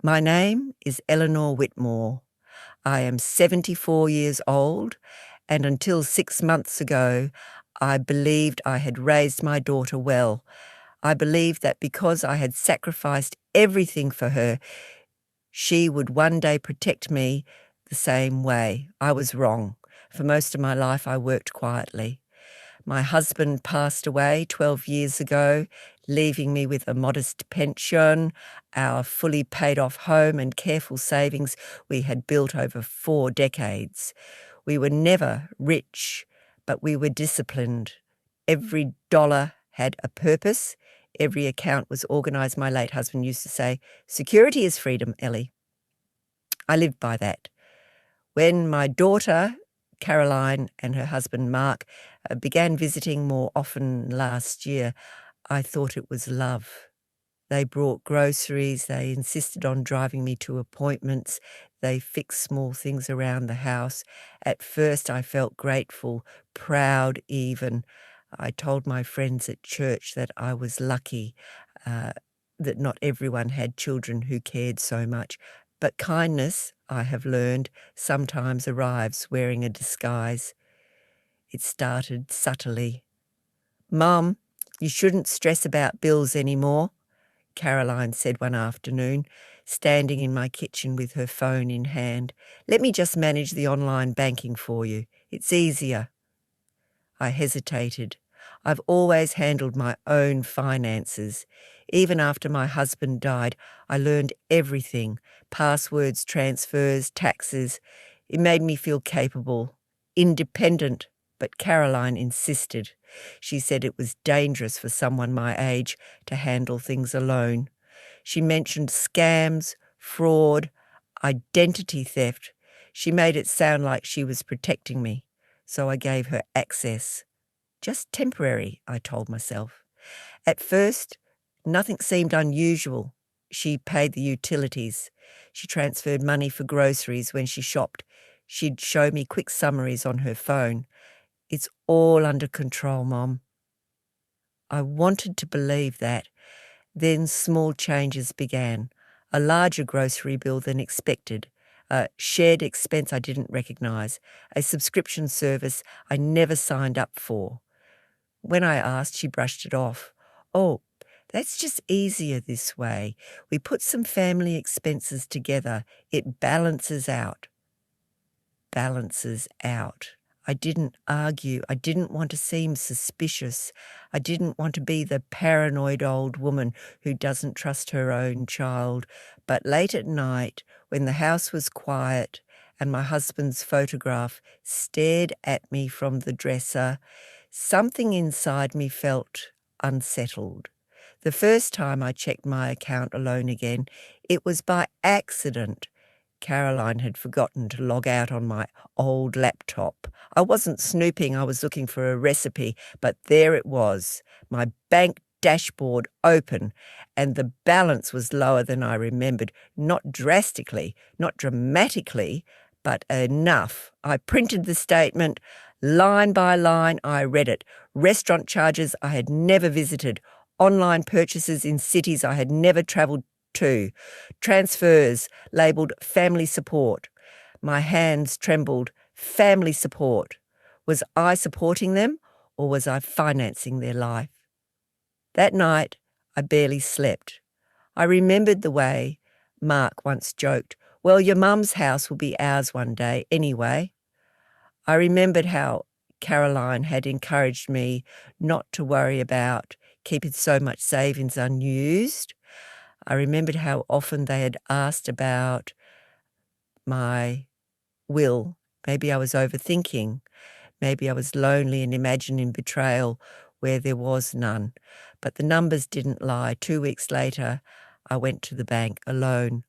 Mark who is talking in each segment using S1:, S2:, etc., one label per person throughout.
S1: My name is Eleanor Whitmore. I am 74 years old, and until 6 months ago, I believed I had raised my daughter well. I believed that because I had sacrificed everything for her, she would one day protect me the same way. I was wrong. For most of my life, I worked quietly. My husband passed away 12 years ago, leaving me with a modest pension, our fully paid off home and careful savings we had built over 4 decades. We were never rich, but we were disciplined. Every dollar had a purpose. Every account was organised. My late husband used to say, "Security is freedom, Ellie." I lived by that. When my daughter, Caroline, and her husband, Mark, began visiting more often last year, I thought it was love. They brought groceries, they insisted on driving me to appointments, they fixed small things around the house. At first I felt grateful, proud even. I told my friends at church that I was lucky, that not everyone had children who cared so much. But kindness, I have learned, sometimes arrives wearing a disguise. It started subtly. "Mum, you shouldn't stress about bills anymore," Caroline said one afternoon, standing in my kitchen with her phone in hand. "Let me just manage the online banking for you. It's easier." I hesitated. I've always handled my own finances. Even after my husband died, I learned everything: passwords, transfers, taxes. It made me feel capable, independent, but Caroline insisted. She said it was dangerous for someone my age to handle things alone. She mentioned scams, fraud, identity theft. She made it sound like she was protecting me, so I gave her access. Just temporary, I told myself. At first, nothing seemed unusual. She paid the utilities. She transferred money for groceries when she shopped. She'd show me quick summaries on her phone. "It's all under control, Mom." I wanted to believe that. Then small changes began. A larger grocery bill than expected. A shared expense I didn't recognise. A subscription service I never signed up for. When I asked, she brushed it off. "Oh, that's just easier this way. We put some family expenses together. It balances out." Balances out. I didn't argue. I didn't want to seem suspicious. I didn't want to be the paranoid old woman who doesn't trust her own child. But late at night, when the house was quiet and my husband's photograph stared at me from the dresser, something inside me felt unsettled. The first time I checked my account alone again, it was by accident. Caroline had forgotten to log out on my old laptop. I wasn't snooping, I was looking for a recipe, but there it was, my bank dashboard open, and the balance was lower than I remembered, not drastically, not dramatically, but enough. I printed the statement. Line by line, I read it. Restaurant charges I had never visited, online purchases in cities I had never travelled to, transfers labelled family support. My hands trembled. Family support. Was I supporting them, or was I financing their life? That night, I barely slept. I remembered the way Mark once joked, "Well, your mum's house will be ours one day anyway." I remembered how Caroline had encouraged me not to worry about keeping so much savings unused. I remembered how often they had asked about my will. Maybe I was overthinking. Maybe I was lonely and imagining betrayal where there was none. But the numbers didn't lie. 2 weeks later, I went to the bank alone.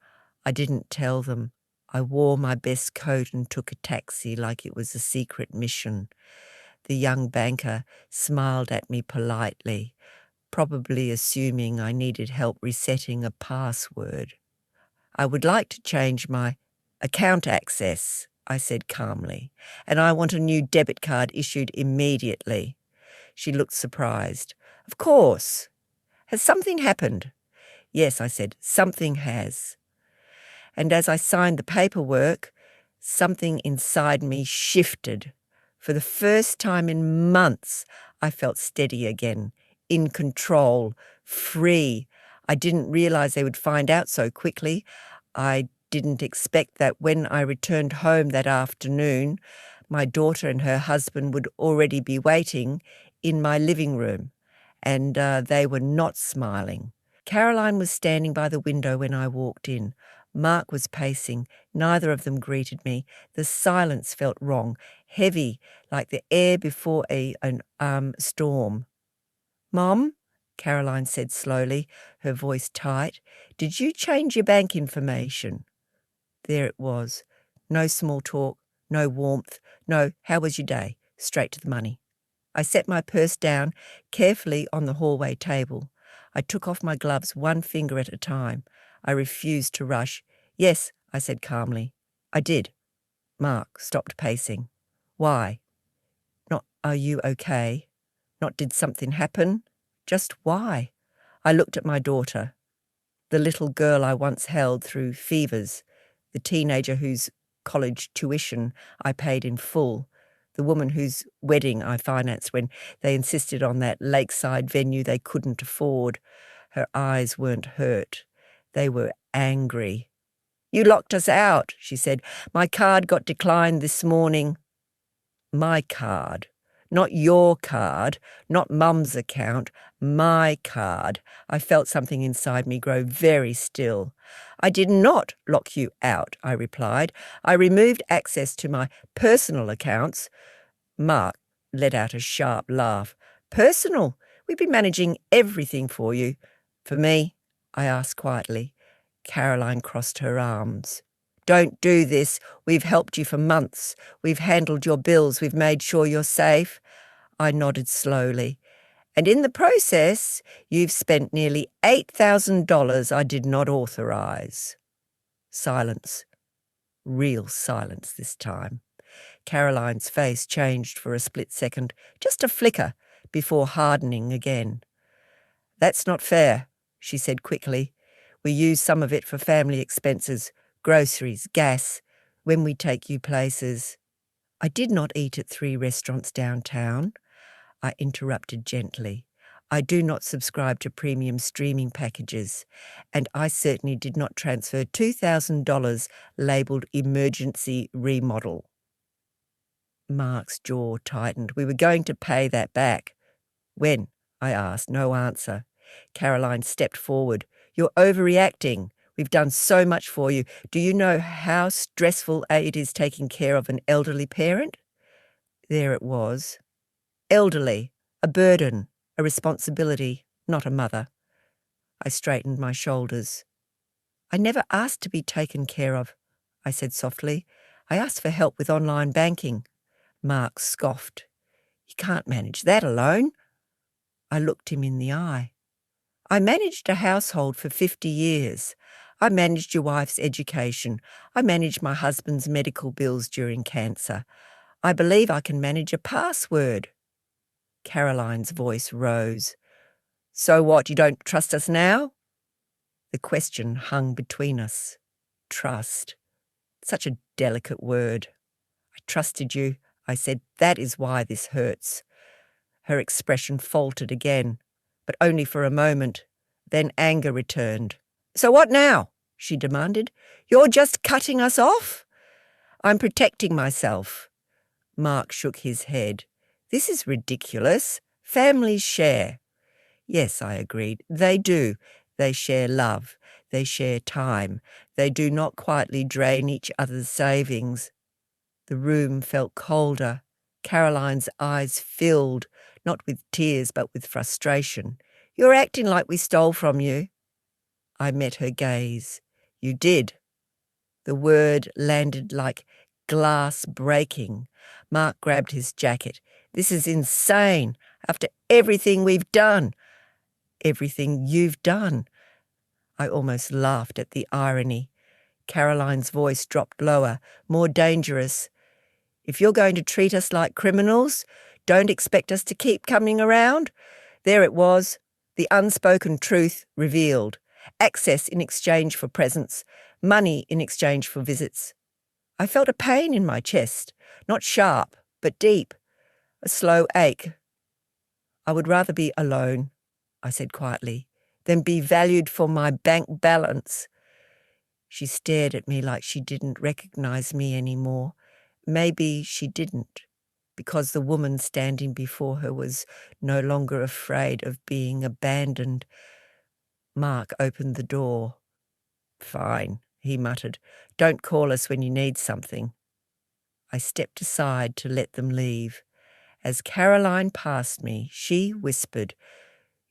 S1: I didn't tell them. I wore my best coat and took a taxi like it was a secret mission. The young banker smiled at me politely, probably assuming I needed help resetting a password. "I would like to change my account access," I said calmly, "and I want a new debit card issued immediately." She looked surprised. "Of course. Has something happened?" "Yes," I said, "something has." and as I signed the paperwork, something inside me shifted. For the first time in months, I felt steady again, in control, free. I didn't realize they would find out so quickly. I didn't expect that when I returned home that afternoon, my daughter and her husband would already be waiting in my living room, and they were not smiling. Caroline was standing by the window when I walked in. Mark was pacing. Neither of them greeted me. The silence felt wrong, heavy, like the air before an storm. "Mom," Caroline said slowly, her voice tight, "did you change your bank information?" There it was. No small talk, no warmth, no "how was your day?" Straight to the money. I set my purse down carefully on the hallway table. I took off my gloves one finger at a time. I refused to rush. "Yes," I said calmly. "I did." Mark stopped pacing. "Why?" Not "are you okay?" Not "did something happen?" Just why? I looked at my daughter, the little girl I once held through fevers, the teenager whose college tuition I paid in full, the woman whose wedding I financed when they insisted on that lakeside venue they couldn't afford. Her eyes weren't hurt. They were angry. "You locked us out," she said. "My card got declined this morning." My card. Not your card, not Mum's account, my card. I felt something inside me grow very still. "I did not lock you out," I replied. "I removed access to my personal accounts." Mark let out a sharp laugh. "Personal? We've been managing everything for you." "For me?" I asked quietly. Caroline crossed her arms. "Don't do this. We've helped you for months. We've handled your bills. We've made sure you're safe." I nodded slowly. "And in the process, you've spent nearly $8,000 I did not authorize." Silence. Real silence this time. Caroline's face changed for a split second, just a flicker, before hardening again. "That's not fair," she said quickly. "We use some of it for family expenses. Groceries, gas, when we take you places." "I did not eat at 3 restaurants downtown," I interrupted gently. "I do not subscribe to premium streaming packages, and I certainly did not transfer $2,000 labelled emergency remodel." Mark's jaw tightened. "We were going to pay that back." "When?" I asked. No answer. Caroline stepped forward. "You're overreacting. We've done so much for you. Do you know how stressful it is taking care of an elderly parent?" There it was. Elderly, a burden, a responsibility, not a mother. I straightened my shoulders. "I never asked to be taken care of," I said softly. "I asked for help with online banking." Mark scoffed. "You can't manage that alone." I looked him in the eye. "I managed a household for 50 years. I managed your wife's education. I managed my husband's medical bills during cancer. I believe I can manage a password." Caroline's voice rose. "So what, you don't trust us now?" The question hung between us. Trust. Such a delicate word. "I trusted you," I said. "That is why this hurts." Her expression faltered again, but only for a moment. Then anger returned. "So what now?" she demanded. "You're just cutting us off?" "I'm protecting myself." Mark shook his head. "This is ridiculous. Families share." "Yes," I agreed. "They do. They share love. They share time. They do not quietly drain each other's savings." The room felt colder. Caroline's eyes filled, not with tears but with frustration. "You're acting like we stole from you." I met her gaze. "You did." The word landed like glass breaking. Mark grabbed his jacket. "This is insane. After everything we've done." "Everything you've done." I almost laughed at the irony. Caroline's voice dropped lower, more dangerous. "If you're going to treat us like criminals, don't expect us to keep coming around." There it was, the unspoken truth revealed. Access in exchange for presence. money in exchange for visits. I felt a pain in my chest, not sharp, but deep, a slow ache. I would rather be alone, I said quietly, than be valued for my bank balance. She stared at me like she didn't recognize me anymore. Maybe she didn't, because the woman standing before her was no longer afraid of being abandoned. Mark opened the door. "Fine," he muttered. "Don't call us when you need something." I stepped aside to let them leave. As Caroline passed me, she whispered,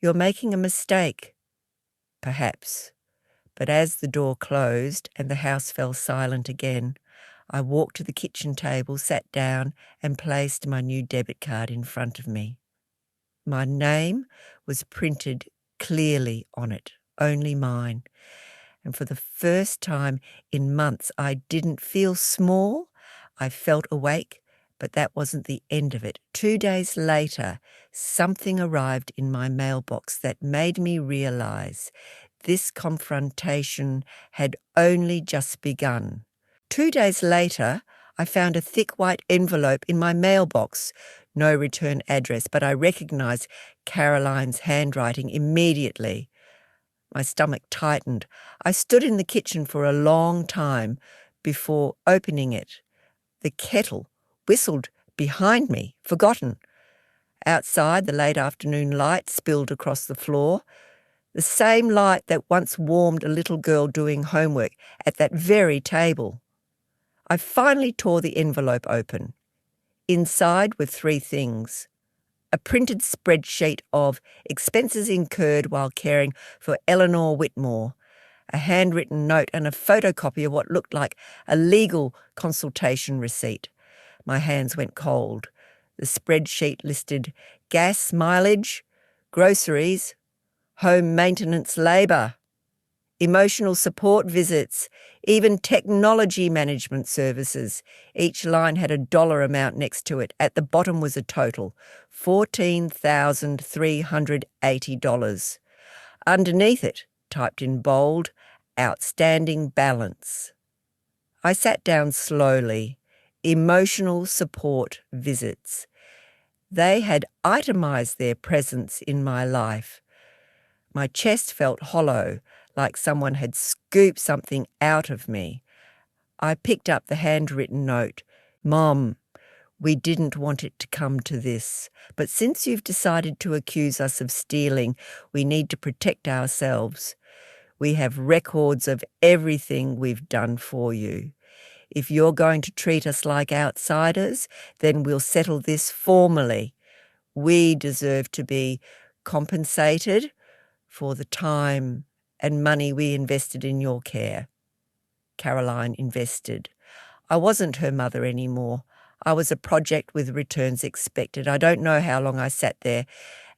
S1: "You're making a mistake." Perhaps. But as the door closed and the house fell silent again, I walked to the kitchen table, sat down, and placed my new debit card in front of me. My name was printed clearly on it, only mine. And for the first time in months, I didn't feel small. I felt awake, but that wasn't the end of it. 2 days later, something arrived in my mailbox that made me realize this confrontation had only just begun. 2 days later, I found a thick white envelope in my mailbox. No return address, but I recognized Caroline's handwriting immediately. My stomach tightened. I stood in the kitchen for a long time before opening it. The kettle whistled behind me, forgotten. Outside, the late afternoon light spilled across the floor, the same light that once warmed a little girl doing homework at that very table. I finally tore the envelope open. Inside were 3 things: a printed spreadsheet of expenses incurred while caring for Eleanor Whitmore, a handwritten note, and a photocopy of what looked like a legal consultation receipt. My hands went cold. The spreadsheet listed gas mileage, groceries, home maintenance labour, emotional support visits, even technology management services. Each line had a dollar amount next to it. At the bottom was a total, $14,380. Underneath it, typed in bold, outstanding balance. I sat down slowly. Emotional support visits. They had itemized their presence in my life. My chest felt hollow, like someone had scooped something out of me. I picked up the handwritten note. "Mom, we didn't want it to come to this, but since you've decided to accuse us of stealing, we need to protect ourselves. We have records of everything we've done for you. If you're going to treat us like outsiders, then we'll settle this formally. We deserve to be compensated for the time and money we invested in your care." Caroline invested. I wasn't her mother anymore. I was a project with returns expected. I don't know how long I sat there.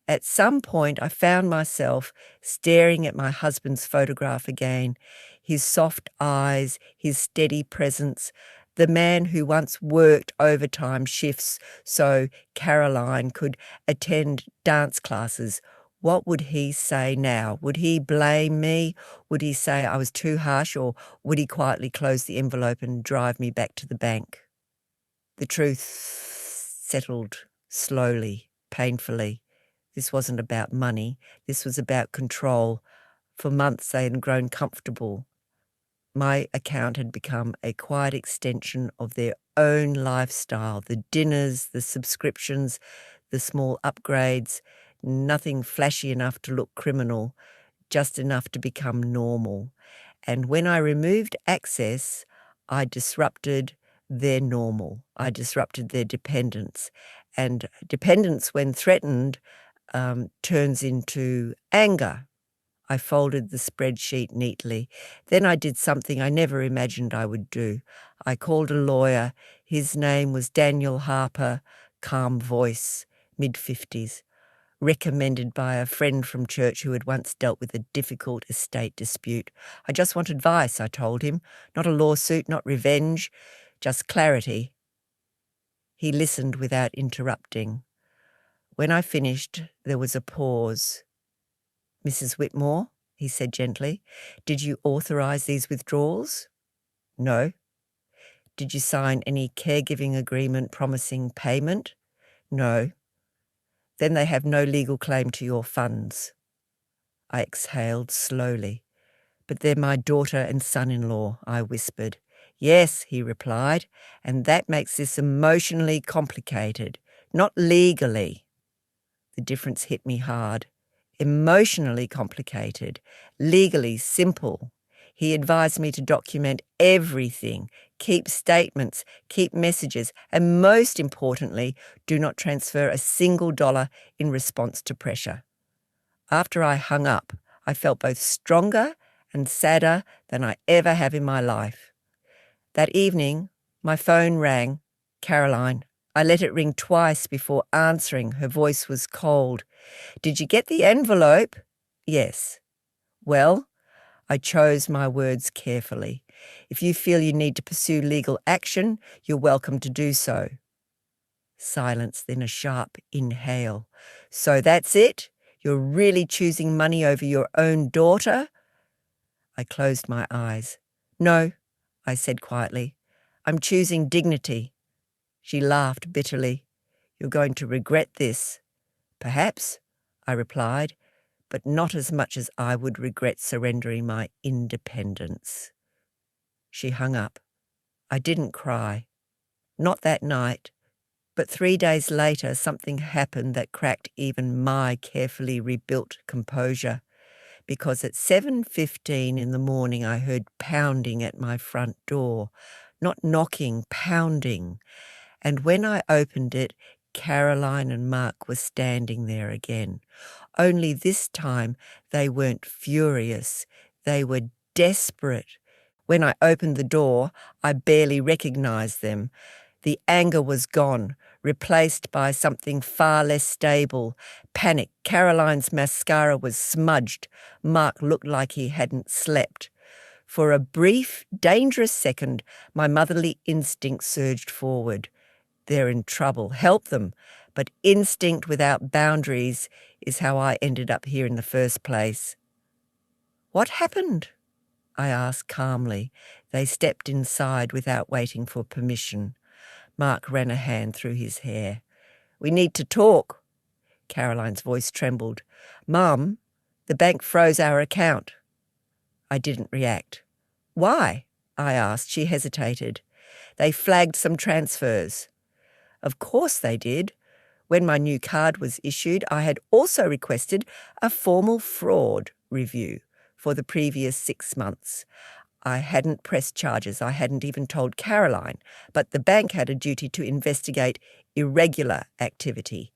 S1: At some point, I found myself staring at my husband's photograph again, his soft eyes, his steady presence, the man who once worked overtime shifts so Caroline could attend dance classes. What would he say now? Would he blame me? Would he say I was too harsh, or would he quietly close the envelope and drive me back to the bank? The truth settled slowly, painfully. This wasn't about money. This was about control. For months they had grown comfortable. My account had become a quiet extension of their own lifestyle, the dinners, the subscriptions, the small upgrades, nothing flashy enough to look criminal, just enough to become normal. And when I removed access, I disrupted their normal. I disrupted their dependence. And dependence, when threatened, turns into anger. I folded the spreadsheet neatly. Then I did something I never imagined I would do. I called a lawyer. His name was Daniel Harper, calm voice, mid-50s, recommended by a friend from church who had once dealt with a difficult estate dispute. I just want advice, I told him. Not a lawsuit, not revenge, just clarity. He listened without interrupting. When I finished, there was a pause. "Mrs. Whitmore," he said gently. Did you authorise these withdrawals? No. Did you sign any caregiving agreement promising payment? No. Then they have no legal claim to your funds. I exhaled slowly. But they're my daughter and son-in-law, I whispered. Yes, he replied, and that makes this emotionally complicated, not legally. The difference hit me hard. Emotionally complicated, legally simple. He advised me to document everything, keep statements, keep messages, and most importantly, do not transfer a single dollar in response to pressure. After I hung up, I felt both stronger and sadder than I ever have in my life. That evening, my phone rang. Caroline. I let it ring twice before answering. Her voice was cold. Did you get the envelope? Yes. Well, I chose my words carefully. If you feel you need to pursue legal action, you're welcome to do so. Silence, then a sharp inhale. So that's it? You're really choosing money over your own daughter? I closed my eyes. No, I said quietly. I'm choosing dignity. She laughed bitterly. You're going to regret this. Perhaps, I replied, but not as much as I would regret surrendering my independence. She hung up. I didn't cry. Not that night. But 3 days later, something happened that cracked even my carefully rebuilt composure. Because at 7:15 in the morning I heard pounding at my front door. Not knocking, pounding. And when I opened it, Caroline and Mark were standing there again. Only this time they weren't furious. They were desperate. When I opened the door, I barely recognized them. The anger was gone, replaced by something far less stable. Panic. Caroline's mascara was smudged. Mark looked like he hadn't slept. For a brief, dangerous second, my motherly instinct surged forward. They're in trouble. Help them. But instinct without boundaries is how I ended up here in the first place. What happened? I asked calmly. They stepped inside without waiting for permission. Mark ran a hand through his hair. We need to talk. Caroline's voice trembled. Mum, the bank froze our account. I didn't react. Why? I asked. She hesitated. They flagged some transfers. Of course they did. When my new card was issued, I had also requested a formal fraud review for the previous 6 months. I hadn't pressed charges. I hadn't even told Caroline, but the bank had a duty to investigate irregular activity.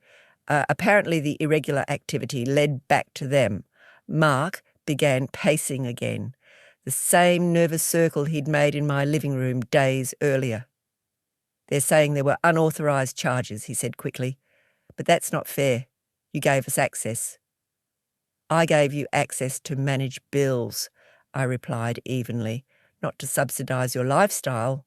S1: Apparently the irregular activity led back to them. Mark began pacing again, the same nervous circle he'd made in my living room days earlier. They're saying there were unauthorised charges, he said quickly. But that's not fair. You gave us access. I gave you access to manage bills, I replied evenly, not to subsidise your lifestyle.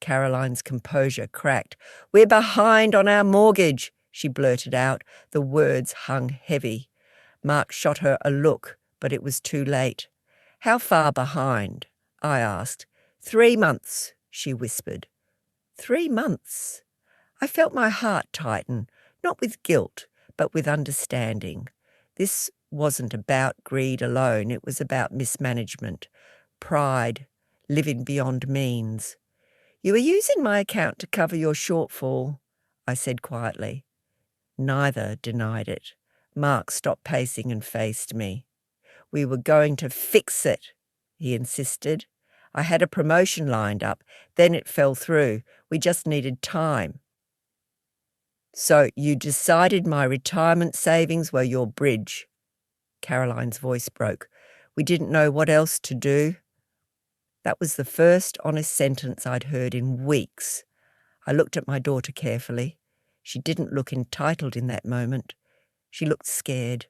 S1: Caroline's composure cracked. We're behind on our mortgage, she blurted out. The words hung heavy. Mark shot her a look, but it was too late. How far behind? I asked. 3 months, she whispered. 3 months. I felt my heart tighten, not with guilt, but with understanding. This wasn't about greed alone, it was about mismanagement, pride, living beyond means. You were using my account to cover your shortfall, I said quietly. Neither denied it. Mark stopped pacing and faced me. We were going to fix it, he insisted. I had a promotion lined up, then it fell through. We just needed time. So you decided my retirement savings were your bridge. Caroline's voice broke. We didn't know what else to do. That was the first honest sentence I'd heard in weeks. I looked at my daughter carefully. She didn't look entitled in that moment. She looked scared.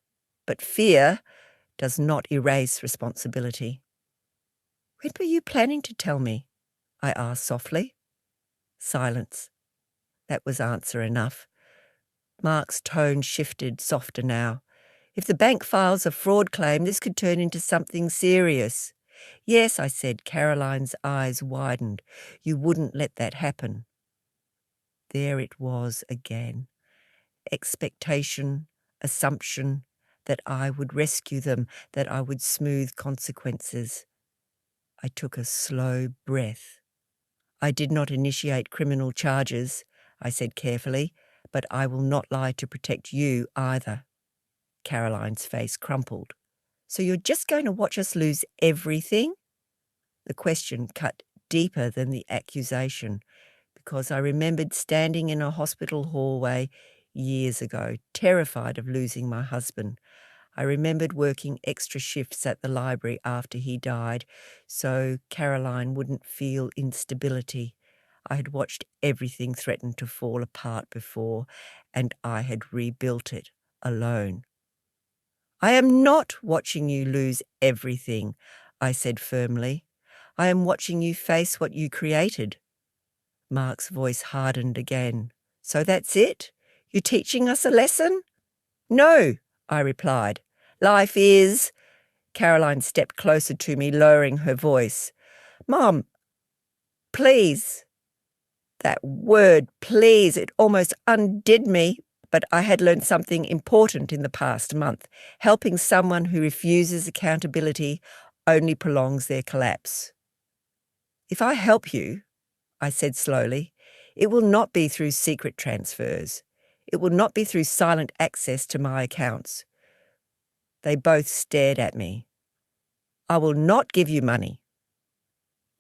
S1: But fear does not erase responsibility. When were you planning to tell me? I asked softly. Silence. That was answer enough. Mark's tone shifted, softer now. If the bank files a fraud claim, this could turn into something serious. Yes, I said. Caroline's eyes widened. You wouldn't let that happen. There it was again. Expectation, assumption, that I would rescue them, that I would smooth consequences. I took a slow breath. I did not initiate criminal charges, I said carefully, but I will not lie to protect you either. Caroline's face crumpled. So you're just going to watch us lose everything? The question cut deeper than the accusation, because I remembered standing in a hospital hallway years ago, terrified of losing my husband. I remembered working extra shifts at the library after he died, so Caroline wouldn't feel instability. I had watched everything threaten to fall apart before, and I had rebuilt it alone. I am not watching you lose everything, I said firmly. I am watching you face what you created. Mark's voice hardened again. So that's it? You're teaching us a lesson? No, I replied. Life is... Caroline stepped closer to me, lowering her voice. Mom, please. That word, please, it almost undid me. But I had learned something important in the past month. Helping someone who refuses accountability only prolongs their collapse. If I help you, I said slowly, it will not be through secret transfers. It will not be through silent access to my accounts. They both stared at me. I will not give you money.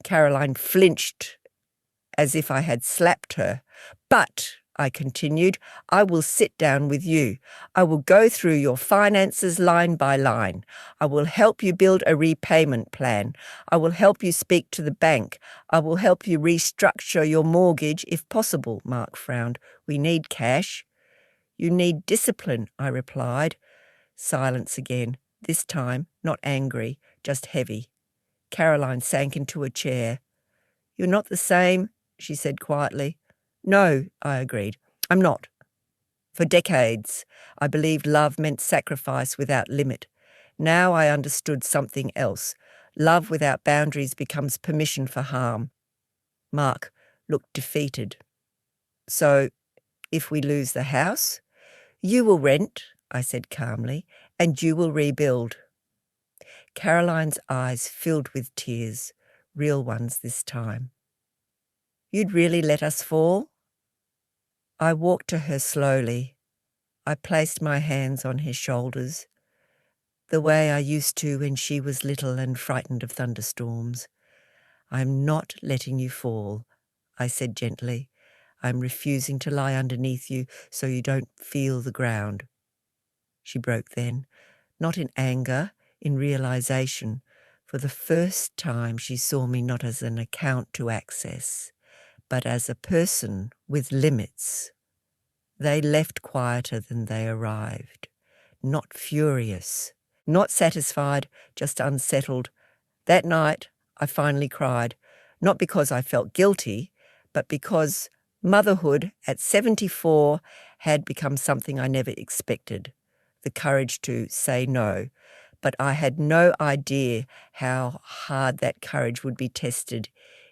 S1: Caroline flinched as if I had slapped her. But, I continued, I will sit down with you. I will go through your finances line by line. I will help you build a repayment plan. I will help you speak to the bank. I will help you restructure your mortgage if possible, Mark frowned. We need cash. You need discipline, I replied. Silence again, this time not angry, just heavy. Caroline sank into a chair. You're not the same, she said quietly. No, I agreed. I'm not. For decades, I believed love meant sacrifice without limit. Now I understood something else. Love without boundaries becomes permission for harm. Mark looked defeated. So, if we lose the house, you will rent, I said calmly, and you will rebuild. Caroline's eyes filled with tears, real ones this time. You'd really let us fall? I walked to her slowly. I placed my hands on his shoulders, the way I used to when she was little and frightened of thunderstorms. I'm not letting you fall, I said gently. I'm refusing to lie underneath you so you don't feel the ground. She broke then, not in anger, in realization. For the first time she saw me not as an account to access, but as a person with limits. They left quieter than they arrived, not furious, not satisfied, just unsettled. That night I finally cried, not because I felt guilty, but because motherhood at 74 had become something I never expected, the courage to say no. But I had no idea how hard that courage would be tested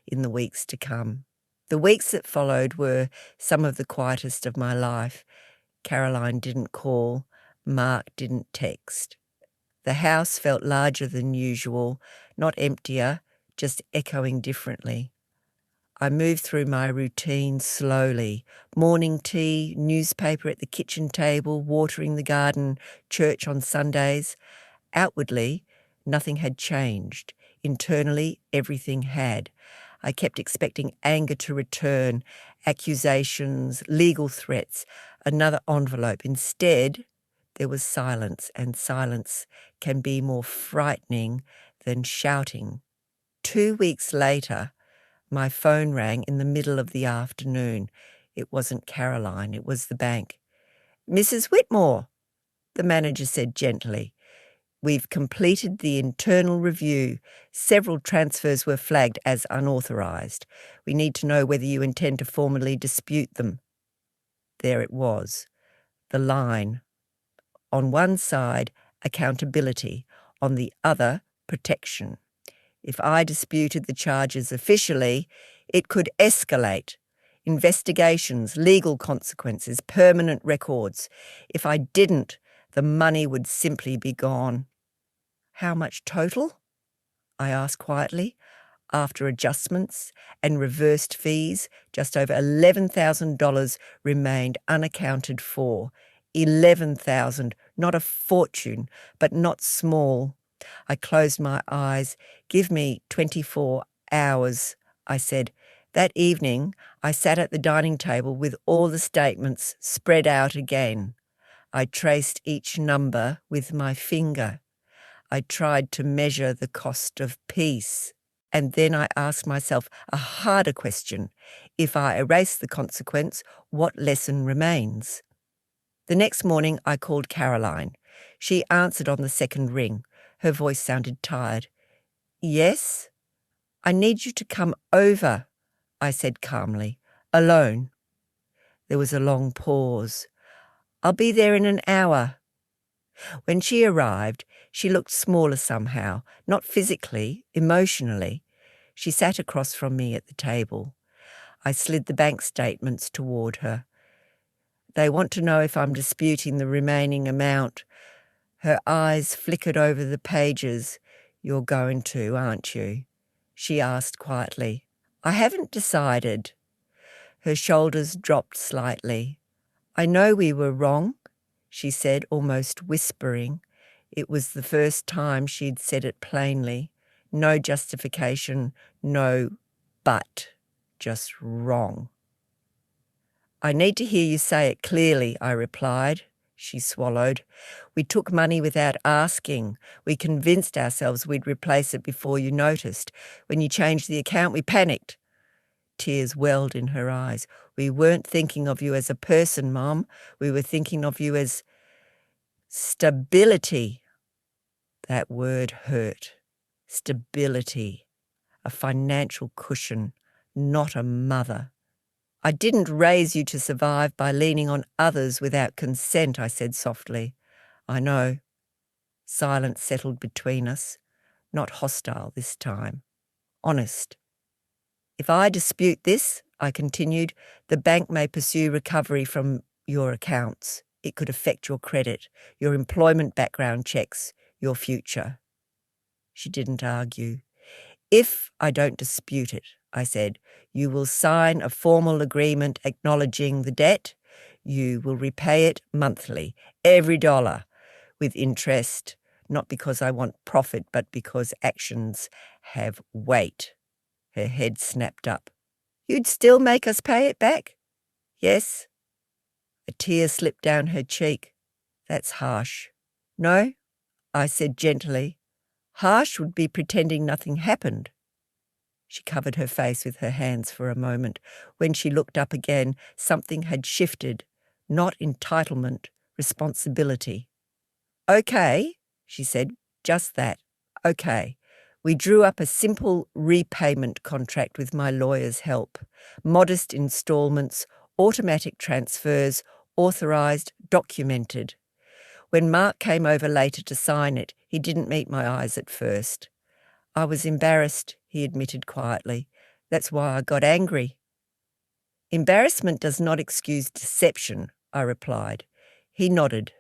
S1: in the weeks to come. The weeks that followed were some of the quietest of my life. Caroline didn't call, Mark didn't text. The house felt larger than usual, not emptier, just echoing differently. I moved through my routine slowly. Morning tea, newspaper at the kitchen table, watering the garden, church on Sundays. Outwardly, nothing had changed. Internally, everything had. I kept expecting anger to return, accusations, legal threats, another envelope. Instead, there was silence, and silence can be more frightening than shouting. 2 weeks later, my phone rang in the middle of the afternoon. It wasn't Caroline, it was the bank. Mrs. Whitmore, the manager said gently. We've completed the internal review. Several transfers were flagged as unauthorised. We need to know whether you intend to formally dispute them. There it was, the line On one side, accountability. On the other, protection. If I disputed the charges officially, it could escalate. Investigations, legal consequences, permanent records. If I didn't, the money would simply be gone. How much total? I asked quietly. After adjustments and reversed fees, just over $11,000 remained unaccounted for. $11,000, not a fortune, but not small. I closed my eyes. Give me 24 hours, I said. That evening, I sat at the dining table with all the statements spread out again. I traced each number with my finger. I tried to measure the cost of peace. And then I asked myself a harder question. If I erase the consequence, what lesson remains? The next morning, I called Caroline. She answered on the second ring. Her voice sounded tired. Yes? I need you to come over, I said calmly. Alone. There was a long pause. I'll be there in an hour. When she arrived, she looked smaller somehow, not physically, emotionally. She sat across from me at the table. I slid the bank statements toward her. They want to know if I'm disputing the remaining amount. Her eyes flickered over the pages. You're going to, aren't you? She asked quietly. I haven't decided. Her shoulders dropped slightly. I know we were wrong, she said, almost whispering. It was the first time she'd said it plainly. No justification, no but, just wrong. I need to hear you say it clearly, I replied. She swallowed. We took money without asking. We convinced ourselves we'd replace it before you noticed. When you changed the account, we panicked. Tears welled in her eyes. We weren't thinking of you as a person, Mom. We were thinking of you as stability. That word hurt. Stability. A financial cushion, not a mother. I didn't raise you to survive by leaning on others without consent, I said softly. I know. Silence settled between us. Not hostile this time. Honest. If I dispute this, I continued, the bank may pursue recovery from your accounts. It could affect your credit, your employment background checks, your future. She didn't argue. If I don't dispute it, I said, you will sign a formal agreement acknowledging the debt. You will repay it monthly, every dollar, with interest, not because I want profit, but because actions have weight. Her head snapped up. You'd still make us pay it back? Yes. A tear slipped down her cheek. That's harsh. No, I said gently. Harsh would be pretending nothing happened. She covered her face with her hands for a moment. When she looked up again, something had shifted. Not entitlement, responsibility. Okay, she said, just that. Okay. We drew up a simple repayment contract with my lawyer's help. Modest installments, automatic transfers, authorised, documented. When Mark came over later to sign it, he didn't meet my eyes at first. I was embarrassed, he admitted quietly. That's why I got angry. Embarrassment does not excuse deception, I replied. He nodded.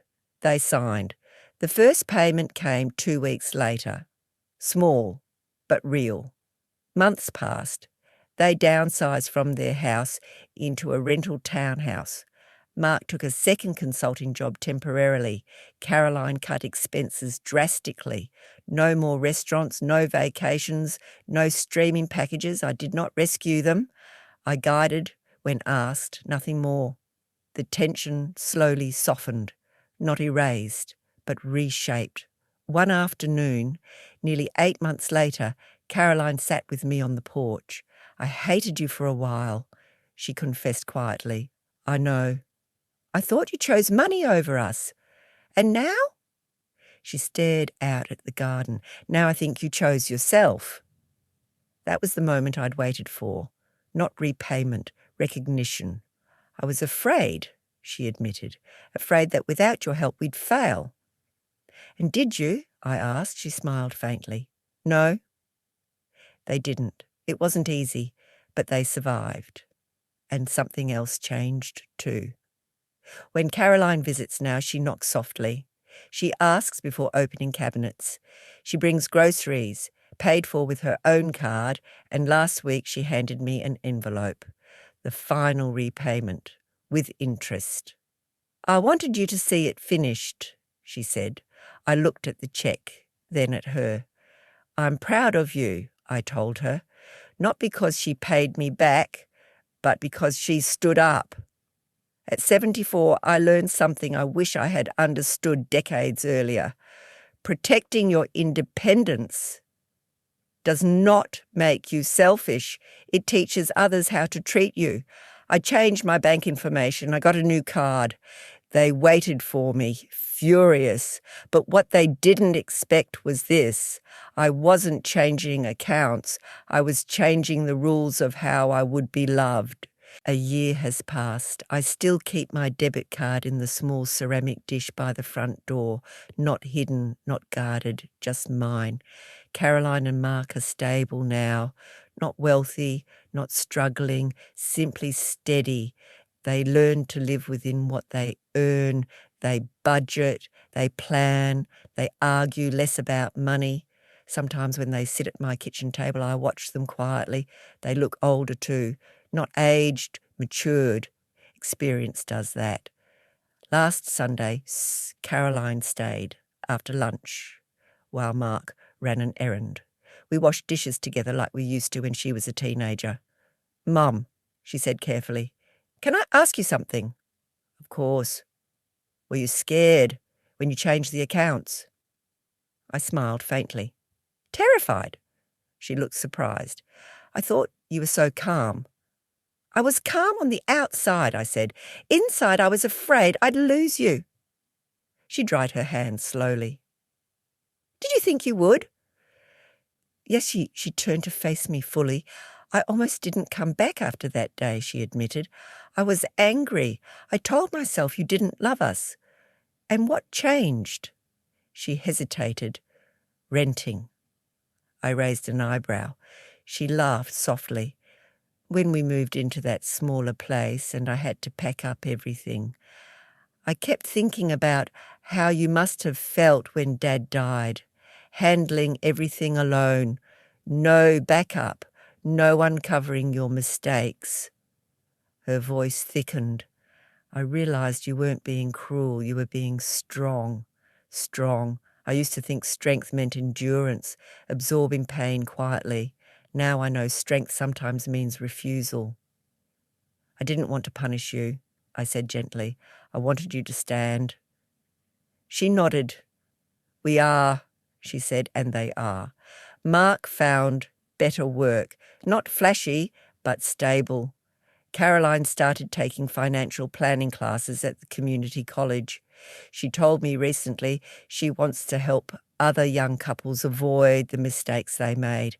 S1: They signed. The first payment came 2 weeks later. Small, but real. Months passed. They downsized from their house into a rental townhouse. Mark took a second consulting job temporarily. Caroline cut expenses drastically. No more restaurants, no vacations, no streaming packages. I did not rescue them. I guided when asked, nothing more. The tension slowly softened, not erased, but reshaped. One afternoon, nearly 8 months later, Caroline sat with me on the porch. I hated you for a while, she confessed quietly. I know. I thought you chose money over us. And now? She stared out at the garden. Now I think you chose yourself. That was the moment I'd waited for. Not repayment, recognition. I was afraid, she admitted, afraid that without your help we'd fail. And did you? I asked. She smiled faintly. No. They didn't. It wasn't easy, but they survived. And something else changed too. When Caroline visits now, she knocks softly. She asks before opening cabinets. She brings groceries, paid for with her own card, and last week she handed me an envelope. The final repayment, with interest. I wanted you to see it finished, she said. I looked at the cheque, then at her. I'm proud of you, I told her, not because she paid me back, but because she stood up. At 74, I learned something I wish I had understood decades earlier. Protecting your independence does not make you selfish. It teaches others how to treat you. I changed my bank information. I got a new card. They waited for me, furious. But what they didn't expect was this. I wasn't changing accounts. I was changing the rules of how I would be loved. A year has passed. I still keep my debit card in the small ceramic dish by the front door. Not hidden, not guarded, just mine. Caroline and Mark are stable now. Not wealthy, not struggling, simply steady. They learn to live within what they earn. They budget, they plan, they argue less about money. Sometimes when they sit at my kitchen table, I watch them quietly. They look older too. Not aged, matured. Experience does that. Last Sunday, Caroline stayed after lunch while Mark ran an errand. We washed dishes together like we used to when she was a teenager. Mum, she said carefully, can I ask you something? Of course. Were you scared when you changed the accounts? I smiled faintly. Terrified. She looked surprised. I thought you were so calm. I was calm on the outside, I said. Inside, I was afraid I'd lose you. She dried her hands slowly. Did you think you would? Yes, she turned to face me fully. I almost didn't come back after that day, she admitted. I was angry. I told myself you didn't love us. And what changed? She hesitated, renting. I raised an eyebrow. She laughed softly. When we moved into that smaller place and I had to pack up everything, I kept thinking about how you must have felt when Dad died, handling everything alone, no backup, no one covering your mistakes. Her voice thickened. I realised you weren't being cruel, you were being strong. Strong. I used to think strength meant endurance, absorbing pain quietly. Now I know strength sometimes means refusal. I didn't want to punish you, I said gently. I wanted you to stand. She nodded. We are, she said, and they are. Mark found better work, not flashy, but stable. Caroline started taking financial planning classes at the community college. She told me recently she wants to help other young couples avoid the mistakes they made.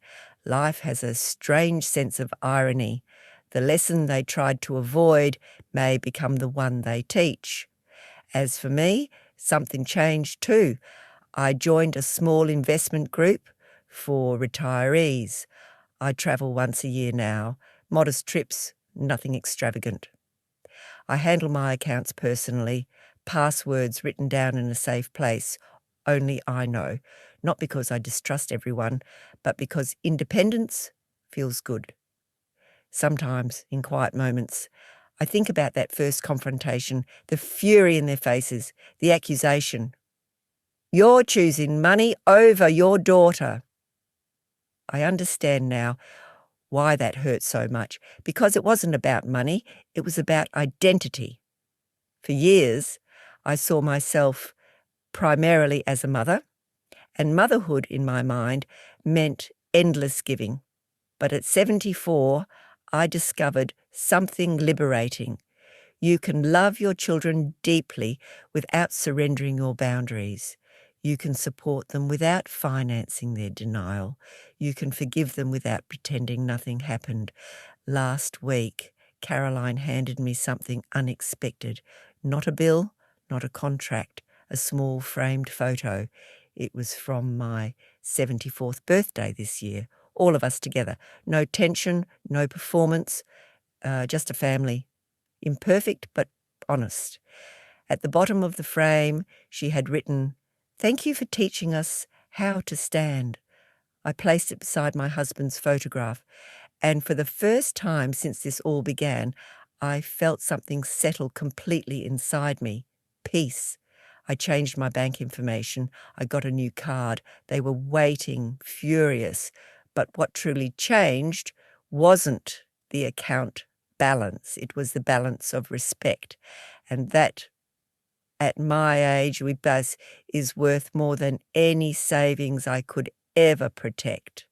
S1: Life has a strange sense of irony. The lesson they tried to avoid may become the one they teach. As for me, something changed too. I joined a small investment group for retirees. I travel once a year now, modest trips, nothing extravagant. I handle my accounts personally, passwords written down in a safe place. Only I know, not because I distrust everyone, but because independence feels good. Sometimes, in quiet moments, I think about that first confrontation, the fury in their faces, the accusation. You're choosing money over your daughter. I understand now why that hurt so much, because it wasn't about money, it was about identity. For years, I saw myself primarily as a mother, and motherhood in my mind meant endless giving. But at 74, I discovered something liberating. You can love your children deeply without surrendering your boundaries. You can support them without financing their denial. You can forgive them without pretending nothing happened. Last week, Caroline handed me something unexpected. Not a bill, not a contract, a small framed photo. It was from my 74th birthday this year, all of us together. No tension, no performance, just a family. Imperfect, but honest. At the bottom of the frame, she had written, "Thank you for teaching us how to stand." I placed it beside my husband's photograph, and for the first time since this all began, I felt something settle completely inside me. Peace. I changed my bank information. I got a new card. They were waiting, furious. But what truly changed wasn't the account balance. It was the balance of respect. And that, at my age with Buzz, is worth more than any savings I could ever protect.